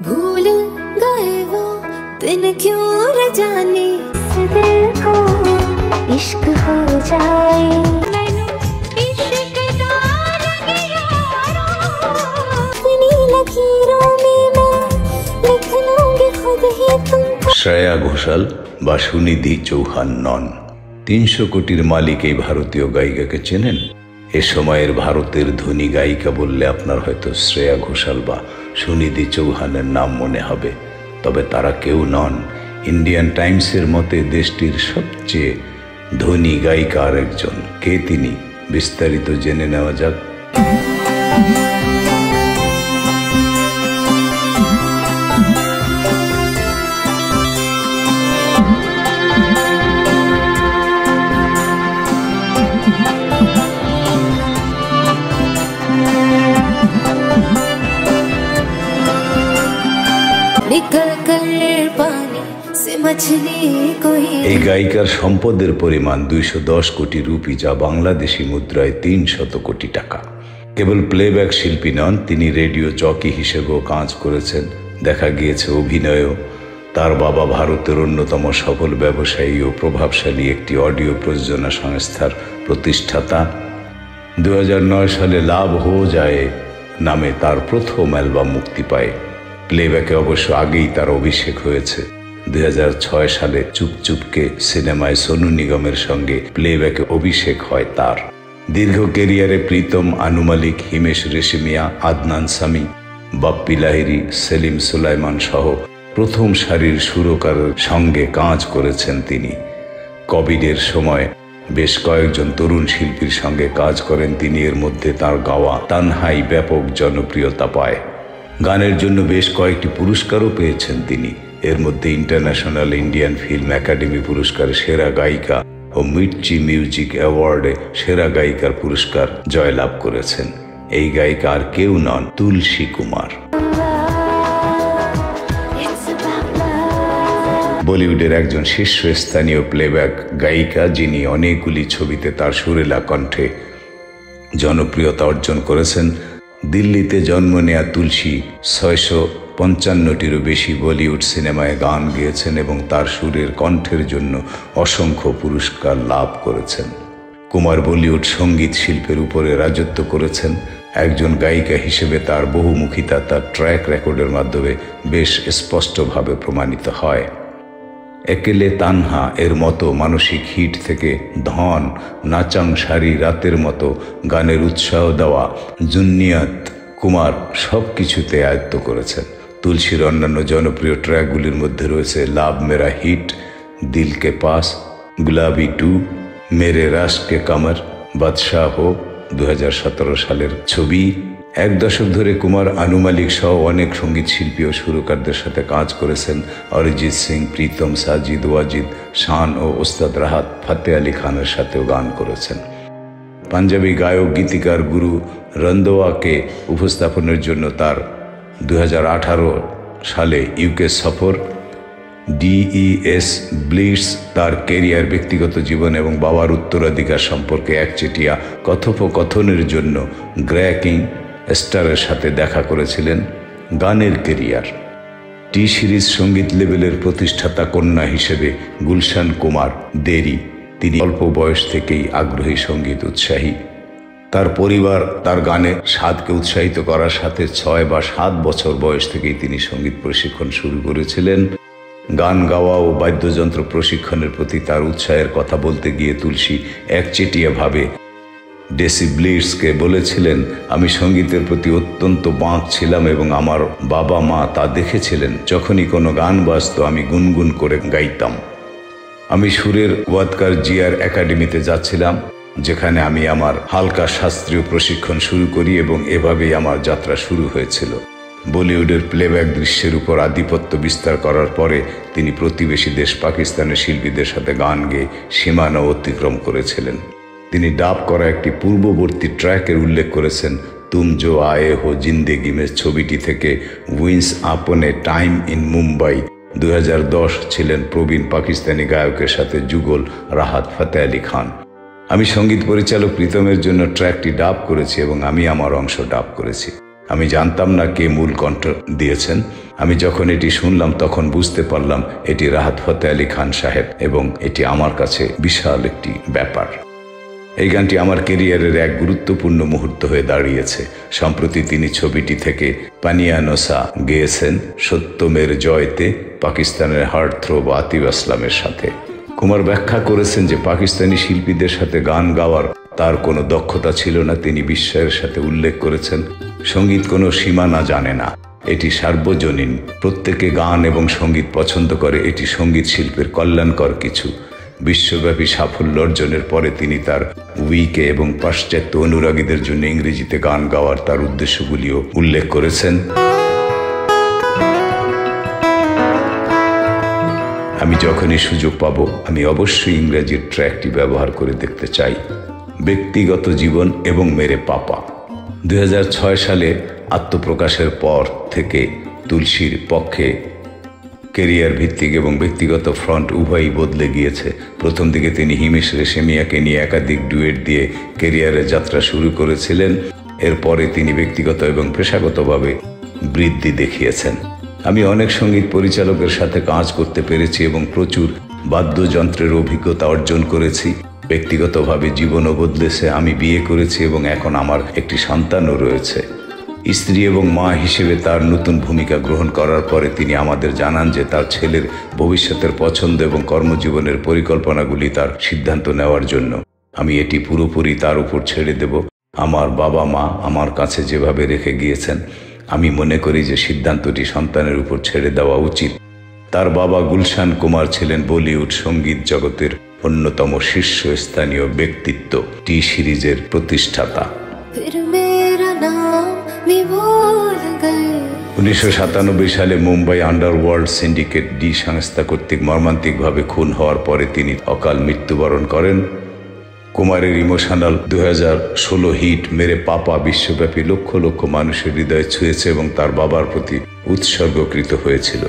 भूल गए वो दिन क्यों न जाने, दिल को इश्क हो जाए। अपनी लकीरों में मैं लिख लूंगी खुद ही तुमको। শ্রেয়া ঘোষাল বা সুনিধি চৌহান নন। ৩০০ কোটির মালিক এই ভারতীয় গায়িকাকে চেনেন? এ সময়ের ভারতের ধনী গায়িকা বললে আপনার হয়তো শ্রেয়া ঘোষাল বা সুনিধি চৌহানের নাম মনে হবে, তবে তারা কেউ নন। ইন্ডিয়ান টাইমসের মতে দেশটির সবচেয়ে ধনী গায়িকা আরেকজন। কে তিনি? বিস্তারিত জেনে নেওয়া যাক। এই গায়িকার সম্পদের পরিমাণ ২১০ কোটি রুপি, যা বাংলাদেশি মুদ্রায় ৩০০ কোটি টাকা। কেবল প্লেব্যাক শিল্পী নন, তিনি রেডিও জকি হিসেবেও কাজ করেছেন। দেখা গিয়েছে অভিনয়ও। তার বাবা ভারতের অন্যতম সফল ব্যবসায়ী ও প্রভাবশালী একটি অডিও প্রযোজনা সংস্থার প্রতিষ্ঠাতা। ২০০৯ সালে লাভ হো যায় নামে তার প্রথম অ্যালবাম মুক্তি পায়। প্লেব্যাকে অবশ্য আগেই তার অভিষেক হয়েছে। ২০০৬ সালে চুপ চুপকে সিনেমায় সোনু নিগমের সঙ্গে প্লেব্যাকে অভিষেক হয় তার। দীর্ঘ কেরিয়ারে প্রীতম, আনু মালিক, হিমেশ রেশমিয়া, আদনান সামি, বাপ্পি লাহিড়ী, সেলিম সুলাইমান সহ প্রথম সারির সুরকারের সঙ্গে কাজ করেছেন তিনি। কোভিডের সময় বেশ কয়েকজন তরুণ শিল্পীর সঙ্গে কাজ করেন তিনি। এর মধ্যে তার গাওয়া তানহাই ব্যাপক জনপ্রিয়তা পায়। গানের জন্য বেশ কয়েকটি পুরস্কারও পেয়েছেন তিনি। এর মধ্যে ইন্টারন্যাশনাল ইন্ডিয়ান ফিল্ম একাডেমি পুরস্কারে সেরা গায়িকা ও মির্চি মিউজিক অ্যাওয়ার্ডে সেরা গায়িকার পুরস্কার জয়লাভ করেছেন। এই গায়িকা আর কেউ নন, তুলসী কুমার। বলিউডের একজন শীর্ষস্থানীয় প্লেব্যাক গায়িকা, যিনি অনেকগুলি ছবিতে তার সুরেলা কণ্ঠে জনপ্রিয়তা অর্জন করেছেন। দিল্লিতে জন্ম নেয়া তুলসী ৬৫৫টিরও বেশি বলিউড সিনেমায় গান গেয়েছেন এবং তার সুরের কণ্ঠের জন্য অসংখ্য পুরস্কার লাভ করেছেন। কুমার বলিউড সঙ্গীত শিল্পের উপরে রাজত্ব করেছেন। একজন গায়িকা হিসেবে তার বহুমুখিতা তার ট্র্যাক রেকর্ডের মাধ্যমে বেশ স্পষ্টভাবে প্রমাণিত হয়। একেলে তানহা এর মতো মানসিক হিট থেকে ধন, নাচাং সারি রাতের মতো গানের উৎসাহ দেওয়া জুন্নিয়াত কুমার সব কিছুতে আয়ত্ত করেছেন। তুলসীর অন্যান্য জনপ্রিয় ট্র্যাকগুলির মধ্যে রয়েছে লাভ মেরা হিট, দিল কে পাস, গুলাবি 2, মেরে রাশ কে কামর, বাদশাহ হো ২০১৭ সালের ছবি। এক দশক ধরে কুমার, আনু মালিক সহ অনেক সঙ্গীত শিল্পী ও সুরকারদের সাথে কাজ করেছেন। অরিজিৎ সিং, প্রীতম, সাজিদ ওয়াজিদ, শান ও ওস্তাদ রাহাত ফাতে আলী খানের সাথেও গান করেছেন। পাঞ্জাবি গায়ক গীতিকার গুরু রন্ধোয়াকে উপস্থাপনের জন্য তার ২০১৮ সালে ইউকে সফর। ডিইএস ব্লিটস তার কেরিয়ার, ব্যক্তিগত জীবন এবং বাবার উত্তরাধিকার সম্পর্কে একচেটিয়া কথোপকথনের জন্য গ্র্যাকিং স্টারের সাথে দেখা করেছিলেন। গানের কেরিয়ার। টি সিরিজ সঙ্গীত লেবেলের প্রতিষ্ঠাতা কন্যা হিসেবে গুলশান কুমার দেরি। তিনি অল্প বয়স থেকেই আগ্রহী সঙ্গীত উৎসাহী। তার পরিবার তার গানের স্বাদকে উৎসাহিত করার সাথে ৬ বা ৭ বছর বয়স থেকেই তিনি সঙ্গীত প্রশিক্ষণ শুরু করেছিলেন। গান গাওয়া ও বাদ্যযন্ত্র প্রশিক্ষণের প্রতি তার উৎসাহের কথা বলতে গিয়ে তুলসী একচেটিয়াভাবে ডেসি ব্লিটসকে বলেছিলেন, আমি সঙ্গীতের প্রতি অত্যন্ত বাঁক ছিলাম এবং আমার বাবা মা তা দেখেছিলেন। যখনই কোনো গান বাজত আমি গুনগুন করে গাইতাম। আমি সুরের ওয়াদকার জিয়ার একাডেমিতে যাচ্ছিলাম, যেখানে আমি আমার হালকা শাস্ত্রীয় প্রশিক্ষণ শুরু করি এবং এভাবেই আমার যাত্রা শুরু হয়েছিল। বলিউডের প্লেব্যাক দৃশ্যের উপর আধিপত্য বিস্তার করার পরে তিনি প্রতিবেশী দেশ পাকিস্তানের শিল্পীদের সাথে গান গেয়ে সীমানা অতিক্রম করেছিলেন। তিনি ডাব করা একটি পূর্ববর্তী ট্র্যাকের উল্লেখ করেছেন, তুম জো আয়ে হো জিন্দেগি মে ছবিটি থেকে উইন্স আপনে টাইম ইন মুম্বাই। ২০১০ ছিলেন প্রবীণ পাকিস্তানি গায়কের সাথে যুগল রাহাত ফাতে আলী খান। আমি সঙ্গীত পরিচালক প্রীতমের জন্য ট্র্যাকটি ডাব করেছি এবং আমি আমার অংশ ডাব করেছি। আমি জানতাম না কে মূল কণ্ঠ দিয়েছেন। আমি যখন এটি শুনলাম তখন বুঝতে পারলাম এটি রাহাত ফতে আলী খান সাহেব, এবং এটি আমার কাছে বিশাল একটি ব্যাপার। এই গানটি আমার কেরিয়ারের এক গুরুত্বপূর্ণ মুহূর্ত হয়ে দাঁড়িয়েছে। সম্প্রতি তিনি ছবিটি থেকে পানিয়া নোসা গেয়েছেন সত্যমের জয়তে পাকিস্তানের হার্টথ্রোব আতিফ আসলামের সাথে। কুমার ব্যাখ্যা করেছেন যে পাকিস্তানি শিল্পীদের সাথে গান গাওয়ার তার কোনো দক্ষতা ছিল না। তিনি বিস্ময়ের সাথে উল্লেখ করেছেন, সঙ্গীত কোনো সীমানা জানে না, এটি সার্বজনীন, প্রত্যেকে গান এবং সঙ্গীত পছন্দ করে, এটি সঙ্গীত শিল্পের কল্যাণকর কিছু। বিশ্বব্যাপী সাফল্য অর্জনের পরে তিনি তার উইকে এবং পাশ্চাত্য অনুরাগীদের জন্য ইংরেজিতে গান গাওয়ার তার উদ্দেশ্যগুলিও উল্লেখ করেছেন। আমি যখনই সুযোগ পাব আমি অবশ্যই ইংরেজির ট্র্যাকটি ব্যবহার করে দেখতে চাই। ব্যক্তিগত জীবন এবং মেরে পাপা। 2006 সালে আত্মপ্রকাশের পর থেকে তুলসীর পক্ষে কেরিয়ার ভিত্তিক এবং ব্যক্তিগত ফ্রন্ট উভয়ই বদলে গিয়েছে। প্রথম দিকে তিনি হিমেশ রেশমিয়াকে নিয়ে একাধিক ডুয়েট দিয়ে কেরিয়ারের যাত্রা শুরু করেছিলেন। এরপরে তিনি ব্যক্তিগত এবং পেশাগতভাবে বৃদ্ধি দেখিয়েছেন। আমি অনেক সঙ্গীত পরিচালকের সাথে কাজ করতে পেরেছি এবং প্রচুর বাদ্যযন্ত্রের অভিজ্ঞতা অর্জন করেছি। ব্যক্তিগতভাবে জীবনও বদলেছে। আমি বিয়ে করেছি এবং এখন আমার একটি সন্তানও রয়েছে। স্ত্রী এবং মা হিসেবে তার নতুন ভূমিকা গ্রহণ করার পরে তিনি আমাদের জানান যে তার ছেলের ভবিষ্যতের পছন্দ এবং কর্মজীবনের পরিকল্পনাগুলি তার সিদ্ধান্ত নেওয়ার জন্য। আমি এটি পুরোপুরি তার উপর ছেড়ে দেব। আমার বাবা মা আমার কাছে যেভাবে রেখে গিয়েছেন, আমি মনে করি যে সিদ্ধান্তটি সন্তানের উপর ছেড়ে দেওয়া উচিত। তার বাবা গুলশান কুমার ছিলেন বলিউড সঙ্গীত জগতের অন্যতম শীর্ষস্থানীয় ব্যক্তিত্ব, টি সিরিজের প্রতিষ্ঠাতা। 1997 সালে মুম্বাই আন্ডারওয়ার্ল্ড সিন্ডিকেট ডি সংস্থা কর্তৃক মর্মান্তিকভাবে খুন হওয়ার পরে তিনি অকাল মৃত্যুবরণ করেন। কুমারের ইমোশনাল 2016 হিট মেরে পাপা বিশ্বব্যাপী লক্ষ লক্ষ মানুষের হৃদয় ছুঁয়েছে এবং তার বাবার প্রতি উৎসর্গকৃত হয়েছিল।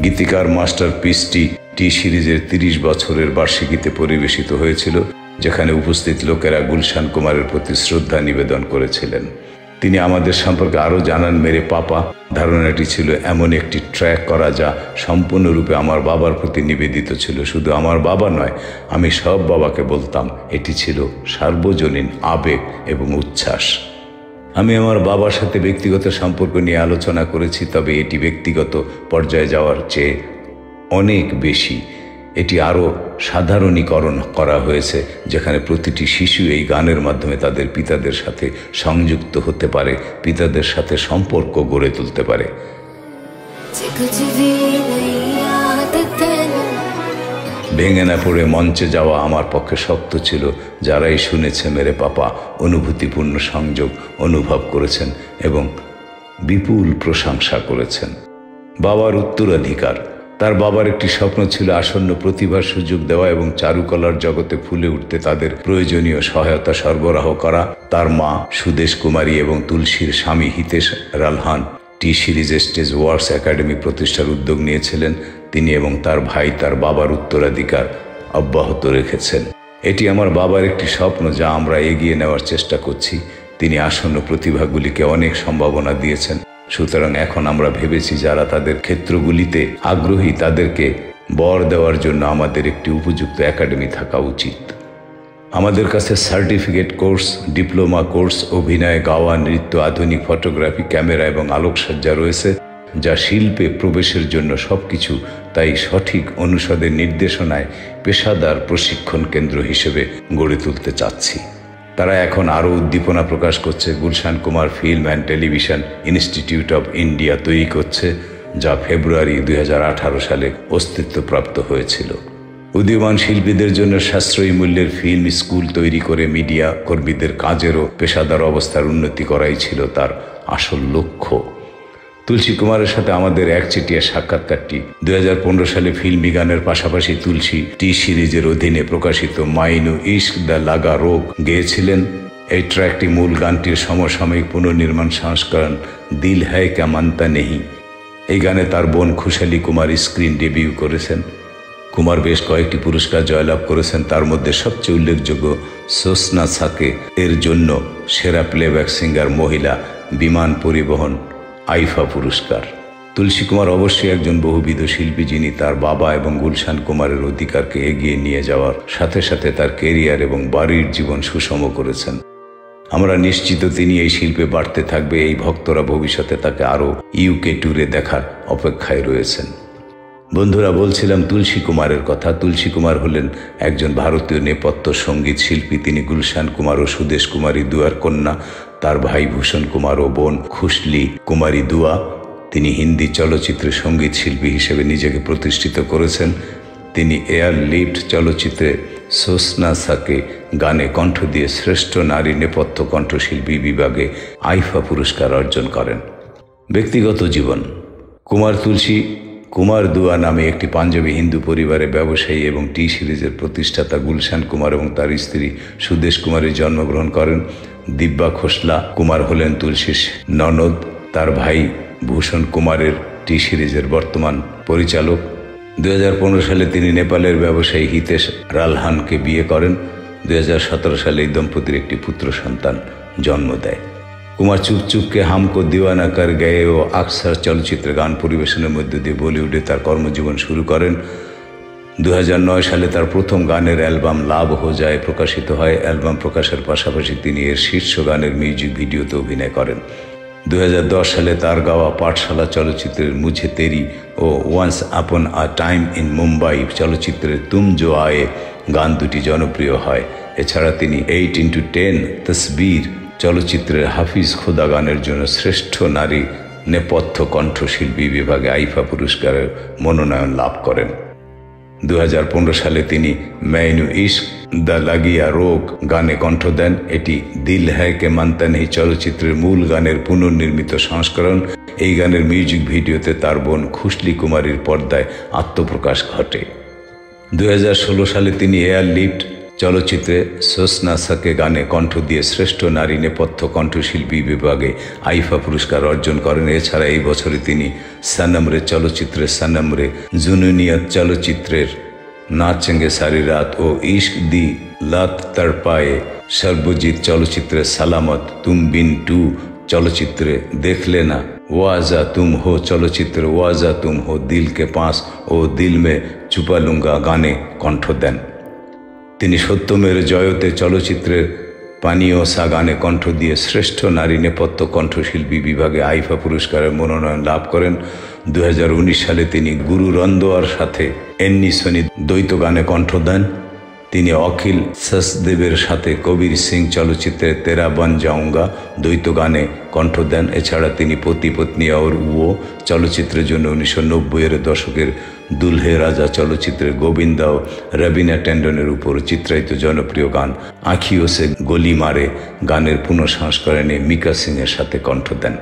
গীতিকার মাস্টারপিসটি টি সিরিজের 30 বছরের বার্ষিকীতে পরিবেশিত হয়েছিল, যেখানে উপস্থিত লোকেরা গুলশান কুমারের প্রতি শ্রদ্ধা নিবেদন করেছিলেন। তিনি আমাদের সম্পর্কে আরও জানান, মেরে পাপা ধারণাটি ছিল এমন একটি ট্র্যাক করা যা সম্পূর্ণরূপে আমার বাবার প্রতি নিবেদিত ছিল। শুধু আমার বাবা নয়, আমি সব বাবাকে বলতাম। এটি ছিল সার্বজনীন আবেগ এবং উচ্ছ্বাস। আমি আমার বাবার সাথে ব্যক্তিগত সম্পর্ক নিয়ে আলোচনা করেছি, তবে এটি ব্যক্তিগত পর্যায়ে যাওয়ার চেয়ে অনেক বেশি। এটি আরও সাধারণীকরণ করা হয়েছে, যেখানে প্রতিটি শিশু এই গানের মাধ্যমে তাদের পিতাদের সাথে সংযুক্ত হতে পারে, পিতাদের সাথে সম্পর্ক গড়ে তুলতে পারে। ভেঙে না পড়ে মঞ্চে যাওয়া আমার পক্ষে শক্ত ছিল। যারাই শুনেছে মেরে পাপা অনুভূতিপূর্ণ সংযোগ অনুভব করেছেন এবং বিপুল প্রশংসা করেছেন। বাবার উত্তরাধিকার। তার বাবার একটি স্বপ্ন ছিল আসন্ন প্রতিভার সুযোগ দেওয়া এবং চারুকলার জগতে ফুলে উঠতে তাদের প্রয়োজনীয় সহায়তা সরবরাহ করা। তার মা সুদেশ কুমারী এবং তুলসীর স্বামী হিতেশ রালহান টি সিরিজ স্টেজ ওয়ার্কস একাডেমি প্রতিষ্ঠার উদ্যোগ নিয়েছিলেন। তিনি এবং তার ভাই তার বাবার উত্তরাধিকার অব্যাহত রেখেছেন। এটি আমার বাবার একটি স্বপ্ন যা আমরা এগিয়ে নেওয়ার চেষ্টা করছি। তিনি আসন্ন প্রতিভাগুলিকে অনেক সম্ভাবনা দিয়েছেন। সুতরাং এখন আমরা ভেবেছি যারা তাদের ক্ষেত্রগুলিতে আগ্রহী তাদেরকে বর দেওয়ার জন্য আমাদের একটি উপযুক্ত একাডেমি থাকা উচিত। আমাদের কাছে সার্টিফিকেট কোর্স, ডিপ্লোমা কোর্স, অভিনয়, গাওয়া, নৃত্য, আধুনিক ফটোগ্রাফি, ক্যামেরা এবং আলোকসজ্জা রয়েছে, যা শিল্পে প্রবেশের জন্য সবকিছু। তাই সঠিক অনুষদের নির্দেশনায় পেশাদার প্রশিক্ষণ কেন্দ্র হিসেবে গড়ে তুলতে চাচ্ছি। তারা এখন আরও উদ্দীপনা প্রকাশ করছে। Gulshan Kumar film and television institute of India তৈরি করছে, যা ফেব্রুয়ারি 2018 সালে অস্তিত্বপ্রাপ্ত হয়েছিল। উদীয়মান শিল্পীদের জন্য সাশ্রয়ী মূল্যের ফিল্ম স্কুল তৈরি করে মিডিয়া কর্মীদের কাজেরও পেশাদার অবস্থার উন্নতি করাই ছিল তার আসল লক্ষ্য। তুলসী কুমারের সাথে আমাদের একচেটিয়া সাক্ষাৎকারটি 2015 সালে ফিল্মি গানের পাশাপাশি তুলসী টি সিরিজের অধীনে প্রকাশিত মাইনু ইশক দ্য লাগা রোগ গেয়েছিলেন। এই ট্র্যাকটি মূল গানটির সমসাময়িক পুনর্নির্মাণ সংস্করণ দিল হ্যায় ক্যা মানতা নেহি। এই গানে তার বোন খুশালী কুমার স্ক্রিন ডেবিউ করেছেন। কুমার বেশ কয়েকটি পুরস্কার জয়লাভ করেছেন, তার মধ্যে সবচেয়ে উল্লেখযোগ্য সোসনা সাকে এর জন্য সেরা প্লেব্যাক সিঙ্গার মহিলা বিমান পরিবহন আইফা পুরস্কার। তুলসী কুমার অবশ্যই একজন বহুবিধ শিল্পী, যিনি তার বাবা এবং গুলশান কুমারের অধিকারকে এগিয়ে নিয়ে যাওয়ার সাথে সাথে তার কেরিয়ার এবং বাড়ির জীবন সুষম করেছেন। আমরা নিশ্চিত তিনি এই শিল্পে বাড়তে থাকবে। এই ভক্তরা ভবিষ্যতে তাকে আরও ইউকে ট্যুরে দেখার অপেক্ষায় রয়েছেন। বন্ধুরা, বলছিলাম তুলসী কুমারের কথা। তুলসী কুমার হলেন একজন ভারতীয় নেপথ্য সঙ্গীত শিল্পী। তিনি গুলশান কুমার ও সুদেশ কুমারী দুয়ার কন্যা। তার ভাই ভূষণ কুমার ও বোন খুশলি কুমারী দুয়া। তিনি হিন্দি চলচ্চিত্রে সঙ্গীত শিল্পী হিসেবে নিজেকে প্রতিষ্ঠিত করেছেন। তিনি এয়ার লিফট চলচ্চিত্রে সোসনা সাকে গানে কণ্ঠ দিয়ে শ্রেষ্ঠ নারী নেপথ্য কণ্ঠশিল্পী বিভাগে আইফা পুরস্কার অর্জন করেন। ব্যক্তিগত জীবন। কুমার তুলসী কুমার দুয়া নামে একটি পাঞ্জাবি হিন্দু পরিবারে ব্যবসায়ী এবং টি সিরিজের প্রতিষ্ঠাতা গুলশান কুমার এবং তার স্ত্রী সুদেশ কুমারী জন্মগ্রহণ করেন। দিব্যা খোসলা কুমার হলেন তুলসীর ননদ। তার ভাই ভূষণ কুমারের টি সিরিজের বর্তমান পরিচালক। 2015 সালে তিনি নেপালের ব্যবসায়ী হিতেশ রালহানকে বিয়ে করেন। 2017 সালে এই দম্পতির একটি পুত্র সন্তান জন্ম দেয়। কুমার চুপ চুপকে হামকো দিওয়ানা কর গয়ে ও আকসার চলচ্চিত্রে গান পরিবেশনের মধ্য দিয়ে বলিউডে তার কর্মজীবন শুরু করেন। 2009 সালে তার প্রথম গানের অ্যালবাম লাভ হো যায় প্রকাশিত হয়। অ্যালবাম প্রকাশের পাশাপাশি তিনি এর শীর্ষ গানের মিউজিক ভিডিওতে অভিনয় করেন। 2010 সালে তার গাওয়া পাঠশালা চলচ্চিত্রের মুঝে তেরি ও once upon a time in Mumbai চলচ্চিত্রের তুম জো আয়ে গান দুটি জনপ্রিয় হয়। এছাড়া তিনি 8x10 তসবির চলচ্চিত্রের হাফিজ খোদা গানের জন্য শ্রেষ্ঠ নারী নেপথ্য কণ্ঠশিল্পী বিভাগে আইফা পুরস্কারের মনোনয়ন লাভ করেন। 2015 সালে তিনি मैनू इश्क দ্য লাগিয়া রোগ গানে কণ্ঠ দেন। এটি দিল হ্যায় কে মানতা নেহি চলচ্চিত্রের মূল গানের পুনর্নির্মিত সংস্করণ। এই গানের মিউজিক ভিডিওতে তার বোন খুশলি কুমারীর পর্দায় আত্মপ্রকাশ ঘটে। 2016 সালে তিনি এয়ার লিফট চলচ্চিত্রে সোসনা সাকে গানে কণ্ঠ দিয়ে শ্রেষ্ঠ নারী নেপথ্য কণ্ঠশিল্পী বিভাগে আইফা পুরস্কার অর্জন করেন। এছাড়া এই বছরে তিনি সনমরে চলচ্চিত্রে সনমরে, জুনুনিয়ত চলচ্চিত্রের নাচেঙ্গে সারি রাত ও ইশক দি লাত তড়পায়ে, সর্বজিৎ চলচ্চিত্রে সালামত, তুম বিন 2 চলচ্চিত্রে দেখলে না, ওয়াজা তুম হো চলচ্চিত্রে ওয়াজা তুম হো, দিল কে পাস ও দিল মে চুপা লুঙ্গা গানে কণ্ঠ দেন। তিনি সত্যমের জয়তে চলচ্চিত্রের পানিওসা গানে কণ্ঠ দিয়ে শ্রেষ্ঠ নারী নেপথ্য কণ্ঠশিল্পী বিভাগে আইফা পুরস্কারের মনোনয়ন লাভ করেন। 2019 সালে তিনি গুরু রন্দোয়ার সাথে এন্নি সোনি দ্বৈত গানে কণ্ঠ দেন। তিনি অখিল সসদেবের সাথে কবির সিং চলচ্চিত্রে তেরা বন যাউঙ্গা দ্বৈত গানে কণ্ঠ দেন। এছাড়া তিনি পতি পত্নী और वो চলচ্চিত্রের জন্য 1990-এর দশকের দুলহে রাজা চলচ্চিত্রের গোবিন্দা ও রবিনা ট্যান্ডনের উপর চিত্রায়িত জনপ্রিয় গান আঁখিও সে গলি মারে গানের পুনঃসংস্করণে মিকা সিংয়ের সাথে কণ্ঠ দেন।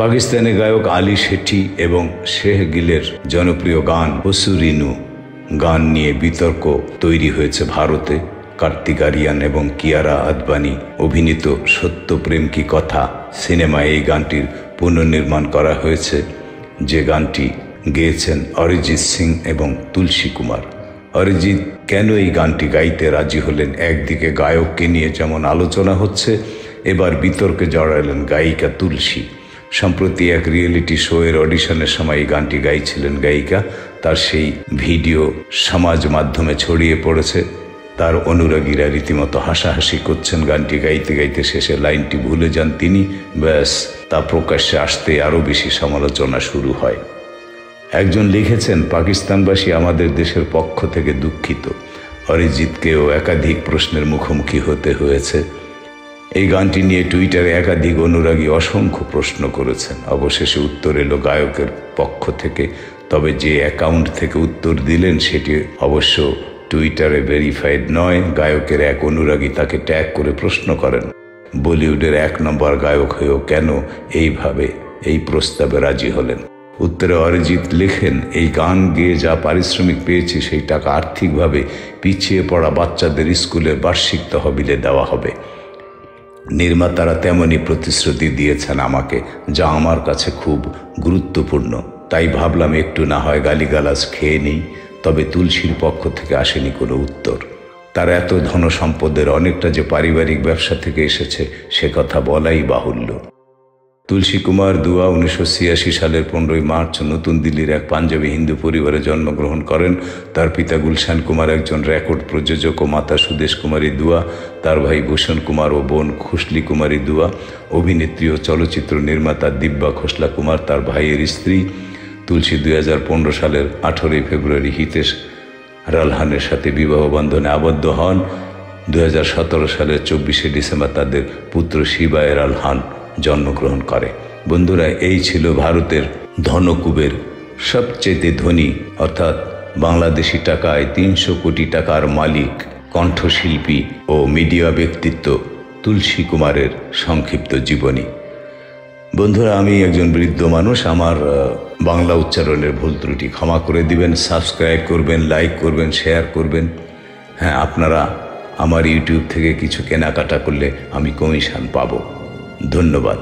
পাকিস্তানি গায়ক আলী শেঠি এবং শেহ গিলের জনপ্রিয় গান হুসুরিনু গান নিয়ে বিতর্ক তৈরি হয়েছে ভারতে। কার্তিক আরিয়ান এবং কিয়ারা আদবানি অভিনীত সত্য প্রেম কি কথা সিনেমায় এই গানটির পুনর্নির্মাণ করা হয়েছে, যে গানটি গেয়েছেন অরিজিৎ সিং এবং তুলসী কুমার। অরিজিৎ কেন এই গানটি গাইতে রাজি হলেন? একদিকে গায়ককে নিয়ে যেমন আলোচনা হচ্ছে, এবার বিতর্কে জড়ালেন গায়িকা তুলসী। সম্প্রতি এক রিয়েলিটি শো এর অডিশনের সময় এই গানটি গাইছিলেন গায়িকা। তার সেই ভিডিও সমাজ মাধ্যমে ছড়িয়ে পড়েছে। তার অনুরাগীরা রীতিমতো হাসাহাসি করছেন। গানটি গাইতে গাইতে শেষে লাইনটি ভুলে যান তিনি। ব্যাস, তা প্রকাশ্যে আসতে আরও বেশি সমালোচনা শুরু হয়। একজন লিখেছেন, পাকিস্তানবাসী আমাদের দেশের পক্ষ থেকে দুঃখিত। অরিজিৎকেও একাধিক প্রশ্নের মুখোমুখি হতে হয়েছে। এই গানটি নিয়ে টুইটারে একাধিক অনুরাগী অসংখ্য প্রশ্ন করেছেন। অবশেষে উত্তর এলো গায়কের পক্ষ থেকে। তবে যে অ্যাকাউন্ট থেকে উত্তর দিলেন সেটি অবশ্য টুইটারে ভেরিফাইড নয়। গায়কের এক অনুরাগী তাকে ট্যাগ করে প্রশ্ন করেন, বলিউডের 1 নম্বর গায়ক হয়েও কেন এইভাবে এই প্রস্তাবে রাজি হলেন? উত্তরে অরিজিৎ লেখেন, এই গান গেয়ে যা পারিশ্রমিক পেয়েছি সেই টাকা আর্থিকভাবে পিছিয়ে পড়া বাচ্চাদের স্কুলের বার্ষিক তহবিলে দেওয়া হবে। নির্মাতারা তেমনই প্রতিশ্রুতি দিয়েছেন আমাকে, যা আমার কাছে খুব গুরুত্বপূর্ণ। তাই ভাবলাম একটু না হয় গালিগালাজ খেয়ে নিই। তবে তুলসীর পক্ষ থেকে আসেনি কোনো উত্তর। তার এত ধন সম্পদের অনেকটা যে পারিবারিক ব্যবসা থেকে এসেছে সে কথা বলাই বাহুল্য। তুলসী কুমার দুয়া 1986 সালের 15 মার্চ নতুন দিল্লির এক পাঞ্জাবি হিন্দু পরিবারে জন্মগ্রহণ করেন। তার পিতা গুলশান কুমার একজন রেকর্ড প্রযোজক ও মাতা সুদেশ কুমারী দুয়া, তার ভাই ভূষণ কুমার ও বোন খুশলি কুমারী দুয়া। অভিনেত্রী ও চলচ্চিত্র নির্মাতা দিব্যা খোসলা কুমার তার ভাইয়ের স্ত্রী। তুলসী 2015 সালের 18 ফেব্রুয়ারি হিতেশ রালহানের সাথে বিবাহ বন্ধনে আবদ্ধ হন। 2017 সালের 24 ডিসেম্বর তাদের পুত্র শিবায় রালহান জন্মগ্রহণ করে। বন্ধুরা, এই ছিল ভারতের ধনকুবের সবচেয়ে ধনী অর্থাৎ বাংলাদেশি টাকায় 300 কোটি টাকার মালিক কণ্ঠশিল্পী ও মিডিয়া ব্যক্তিত্ব তুলসী কুমারের সংক্ষিপ্ত জীবনী। বন্ধুরা, আমি একজন বৃদ্ধ মানুষ, আমার বাংলা উচ্চারণের ভুল ত্রুটি ক্ষমা করে দিবেন। সাবস্ক্রাইব করবেন, লাইক করবেন, শেয়ার করবেন। হ্যাঁ, আপনারা আমার ইউটিউব থেকে কিছু কেনাকাটা করলে আমি কমিশন পাবো। ধন্যবাদ।